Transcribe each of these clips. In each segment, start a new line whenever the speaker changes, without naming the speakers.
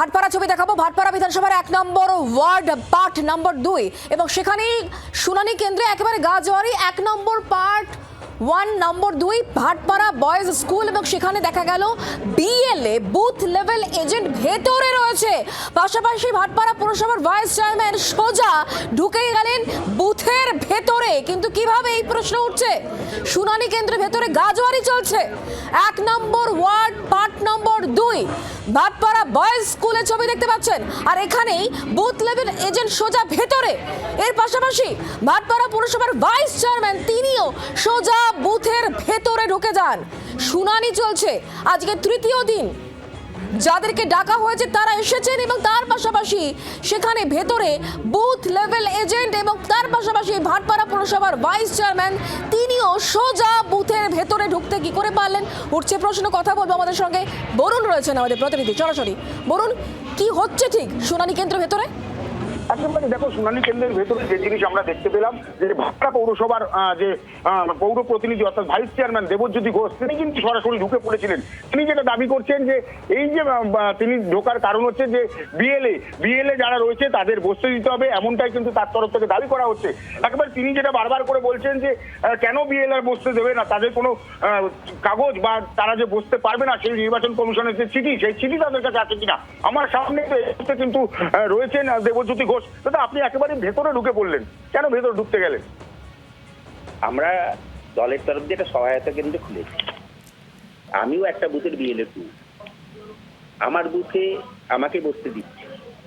ভাটপাড়া ছবি দেখাবো। ভাটপাড়া বিধানসভার 1 নম্বর ওয়ার্ড পার্ট নম্বর 2 এবং সেখানেই শুনানি কেন্দ্রে একেবারে গাজোয়ারি 1 নম্বর পার্ট 1 নম্বর 2 ভাটপাড়া বয়েজ স্কুল এবং সেখানে দেখা গেল বিএলএ বুথ লেভেল এজেন্ট ভেতরে রয়েছে। পাশাপাশি ভাটপাড়া পুরসভার ভাইস চেয়ারম্যান সোজা ঢুকে গেলেন বুথের ভেতরে। কিন্তু কিভাবে এই প্রশ্ন উঠছে। শুনানি কেন্দ্রের ভেতরে গাজোয়ারি চলছে। 1 নম্বর ওয়ার্ড পার্ট নম্বর 2 ভাটপাড়া বয়েজ স্কুলের ছবি দেখতে পাচ্ছেন, আর এখানেই বুথ লেভেল এজেন্ট সোজা ভেতরে। এর পাশাপাশি ভাটপাড়া পুরসভার ভাইস চেয়ারম্যান তিনিও সোজা বুথের ভেতরে ঢুকে যান। শুনানি চলছে আজকে তৃতীয় দিন। যাদেরকে ডাকা হয়েছে তারা এসেছেন এবং তার পাশাপাশি সেখানে ভেতরে বুথ লেভেল এজেন্ট এবং তার পাশাপাশি ভাটপাড়া পুরসভার ভাইস চেয়ারম্যান তিনিও সোজা বুথের ভেতরে ঢুকতে কি করে পারলেন, উঠছে প্রশ্ন। কথা বলবো আমাদের সঙ্গে বরুণ রয়েছেন আমাদের প্রতিনিধি সরাসরি। বরুণ, কি হচ্ছে ঠিক শুনানি কেন্দ্রের ভেতরে?
একেবারে দেখো, শুনানি কেন্দ্রের ভেতরে যে জিনিস আমরা দেখতে পেলাম যে ভাটপাড়া পৌরসভার যে পৌর প্রতিনিধি অর্থাৎ ভাইস চেয়ারম্যান দেবজ্যোতি ঘোষ তিনি কিন্তু সরাসরি ঢুকে পড়েছিলেন। তিনি যেটা দাবি করছেন যে এই যে তিনি ঢোকার কারণ হচ্ছে যে বিএলএ যারা রয়েছে তাদের বসতে দিতে হবে, এমনটাই কিন্তু তার তরফ থেকে দাবি করা হচ্ছে। একেবারে তিনি যেটা বারবার করে বলছেন যে কেন বিএলএ বসতে দেবে না, তাদের কোনো কাগজ বা তারা যে বসতে পারবে না সেই নির্বাচন কমিশনের যে চিঠি, সেই চিঠি তাদের কাছে আছে কিনা। আমার সামনে কিন্তু রয়েছেন দেবজ্যোতি ঘোষ। দাদা, আপনি একেবারে ভেতরে ঢুকে পড়লেন, কেন ভেতরে ঢুকতে গেলেন?
আমরা দলের তরফ দিয়ে একটা সহায়তা কেন্দ্র খুলেছি। আমিও একটা বুথের বিএলএ 2, আমার বুথে আমাকে বসতে দিচ্ছে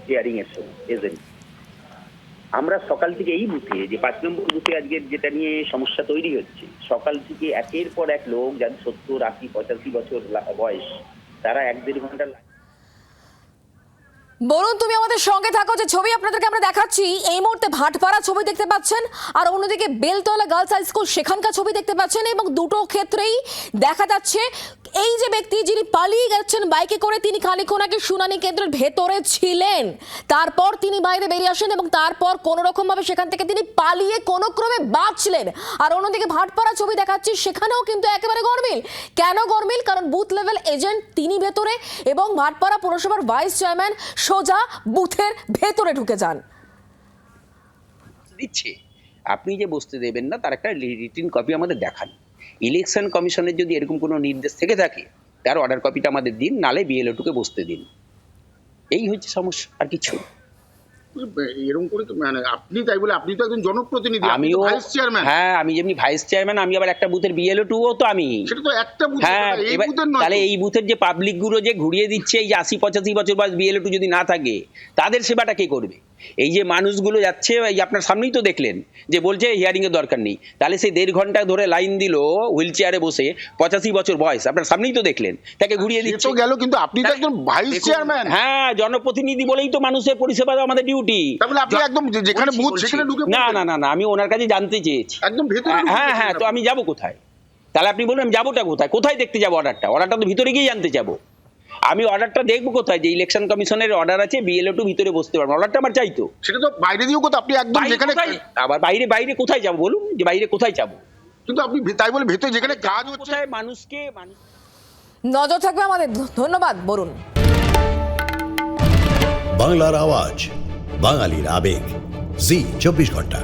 হিয়ারিং এর সময় এজেন্ট। আমরা সকাল থেকে এই বুথে যে 5 নম্বর বুথে আজকে যেটা নিয়ে সমস্যা তৈরি হচ্ছে, সকাল থেকে একের পর এক লোক যাদের 70, 80, 85 বছর বয়স, তারা 1-1.5 ঘন্টা।
বরুণ, তুমি আমাদের সঙ্গে থাকো। যে ছবি আপনাদেরকে আমরা দেখাচ্ছি এই মুহূর্তে ভাটপাড়া ছবি দেখতে পাচ্ছেন, আর অন্যদিকে বেলতলা গার্লস হাই স্কুল সেখানকার ছবি দেখতে পাচ্ছেন। এবং দুটো ক্ষেত্রেই দেখা যাচ্ছে এই যে ব্যক্তি যিনি পালিয়ে গেছেন বাইকে করে, তিনি খানিকক্ষণ আগে শুনানি কেন্দ্রের ভেতরে ছিলেন, তারপর তিনি বাইরে বেরিয়ে আসেন এবং তারপর কোনো রকম ভাবে সেখান থেকে তিনি পালিয়ে কোনো ক্রমে বাঁচলেন। আর অন্যদিকে ভাটপাড়া ছবি দেখাচ্ছি, সেখানেও কিন্তু একেবারে গরমিল। কেন গরমিল? কারণ বুথ লেভেল এজেন্ট তিনি ভেতরে এবং ভাটপাড়া পুরসভার ভাইস চেয়ারম্যান সোজা বুথের ভেতরে ঢুকে যান।
দিচ্ছে আপনি যে বসতে দেবেন না তার একটা রিটিন কপি আমাদের দেখান। ইলেকশন কমিশনের যদি এরকম কোনো নির্দেশ থেকে থাকে তার অর্ডার কপিটা আমাদের দিন, নালে বিএলএ 2কে বসতে দিন। এই হচ্ছে সমস্যা, আর কিছু
এরকম করে তো মানে আপনি তাই বলে আপনি তো একজন জনপ্রতিনিধি,
আমিও
ভাইস চেয়ারম্যান।
হ্যাঁ, আমি যেমনি ভাইস চেয়ারম্যান, আমি আবার একটা বুথের বিএলএ 2ও তো আমি।
সেটা তো একটা বুথ,
হ্যাঁ,
এই বুথের নয়।
তাহলে এই বুথের যে পাবলিক গুলো যে ঘুরিয়ে দিচ্ছে, এই যে 80-85 বছর বয়স বিএলএ 2 যদি না থাকে তাদের সেবাটা কে করবে? এই যে মানুষগুলো যাচ্ছে, এই আপনার সামনেই তো দেখলেন যে বলছে হিয়ারিং এর দরকার নেই, তাহলে সেই 1.5 ঘন্টা ধরে লাইন দিল হুইল চেয়ারে বসে, 85 বছর বয়স, আপনার সামনেই তো দেখলেন, তাকে ঘুরিয়ে দিচ্ছে।
তো গেল, কিন্তু আপনি তো একজন ভাইস চেয়ারম্যান।
হ্যাঁ, জনপ্রতিনিধি বলেই তো মানুষের পরিষেবা দেওয়া আমাদের ডিউটি।
তাহলে আপনি একদম যেখানে বুথ সেখানে ঢুকে
না না না না, আমি ওনার কাছে জানতে চেয়েছি
একদম ভেতরে।
হ্যাঁ হ্যাঁ, তো আমি যাব কোথায়? তাহলে আপনি বলুন আমি যাবোটা কোথায়? কোথায় দেখতে যাবো অর্ডারটা তো ভিতরে গিয়ে জানতে যাবো। আমি অর্ডারটা দেখবো কোথায়? যে ইলেকশন কমিশনের অর্ডার আছে বিএলএ 2 ভিতরে বসতে পারবো, অর্ডারটা আমার চাইতো।
সেটা তো বাইরে দিয়েও কথা, আপনি একদম যেখানে
আবার বাইরে কোথায় যাবো বলুন? যে বাইরে কোথায় যাবো?
কিন্তু আপনি তাই বলে ভেতরে যেখানে কাজ হচ্ছে
মানুষকে
নজর থাকবে আমাদের। ধন্যবাদ বরুণ।
বাংলার আওয়াজ, বাঙালির আবেগ, জি 24 ঘন্টা।